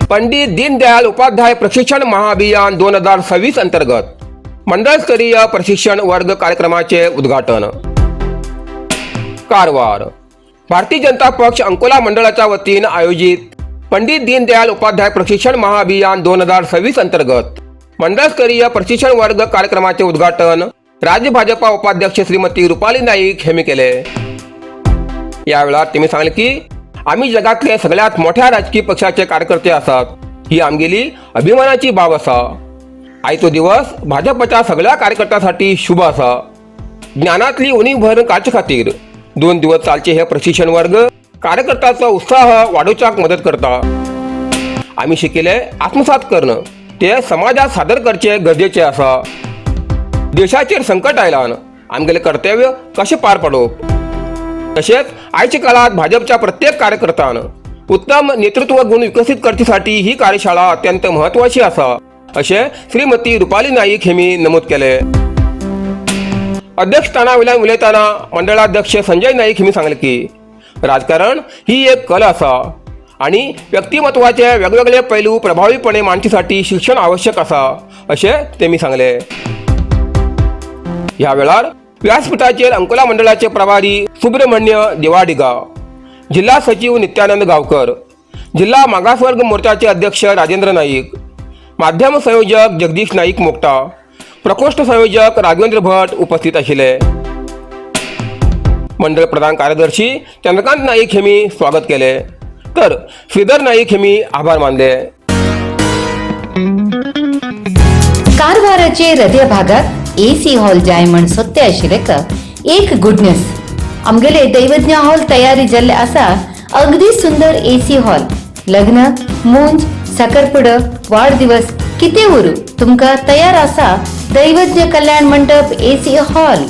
पंडित दीनदयाल उपाध्याय प्रशिक्षण महाअभियान 2026 अंतर्गत मंडळस्तरीय प्रशिक्षण वर्ग कार्यक्रमाचे उद्घाटन. कारवार भारतीय जनता पक्ष अंकोला मंडळाच्या वतीने आयोजित पंडित दीनदयाल उपाध्याय प्रशिक्षण महाअभियान 2026 अंतर्गत मंडळस्तरीय प्रशिक्षण वर्ग कार्यक्रमाचे उद्घाटन राज्य भाजपा उपाध्यक्ष श्रीमती रुपाली नाईक यांनी केले. यावेळी त्यांनी सांगितले की आम्ही जगातले सगळ्यात मोठ्या राजकीय पक्षाचे कार्यकर्ते असतात, ही आमगेली अभिमानाची बाब असा. आयचो दिवस भाजपच्या सगळ्या कार्यकर्त्यांसाठी शुभ असा. ज्ञानातली उणीव भरून काढचे खातीर 2 दिवस चालचे हे प्रशिक्षण वर्ग कार्यकर्त्याचा उत्साह वाढवच्याक मदत करता. आम्ही शिकिले आत्मसात करणं ते समाजात सादर करचे गरजेचे असा. देशाचेर संकट आयलान आमगेले कर्तव्य कसे पार पडोवप, तसेच आयच्या काळात भाजपच्या प्रत्येक कार्यकर्त्यानं उत्तम नेतृत्व गुण विकसित करण्यासाठी ही कार्यशाळा अत्यंत महत्त्वाची असा, असे श्रीमती रुपाली नाईक यांनी नमूद केले. अध्यक्षस्थानावेल्यान उलयतना मंडळाध्यक्ष संजय नाईक यांनी सांगले की राजकारण ही एक कला असा आणि व्यक्तिमत्वाचे वेगवेगळे पैलू प्रभावीपणे मांडण्यासाठी शिक्षण आवश्यक असा, असे त्यांनी सांगले. या वेळार व्यासपीठाचेर अंकोला मंडळाचे प्रभारी सुब्रमण्य देवाडिगा, जिल्हा सचिव नित्यानंद गावकर, जिल्हा मागासवर्ग मोर्चाचे अध्यक्ष राजेंद्र नाईक, माध्यम संयोजक जगदीश नाईक मोक्टा, प्रकोष्ठ संयोजक राघवेंद्र भट उपस्थित आशिल्ले. मंडळ प्रधान कार्यदर्शी चंद्रकांत नाईक यांनी स्वागत केले, तर श्रीधर नाईक यांनी आभार मानले. कारवाराचे हृदय भागात एसी हॉल जाय म्हण सोदते आशिल्ले एक गुड न्यूज. आमगेले दैवज्ञ हॉल तयारी जाल्ले आसा. अगदी सुंदर एसी हॉल. लग्न, मूंज, साखरपुडो, वाढदिवस कितें उरू तुमकां तयार आसा दैवज्ञ कल्याण मंडप एसी हॉल.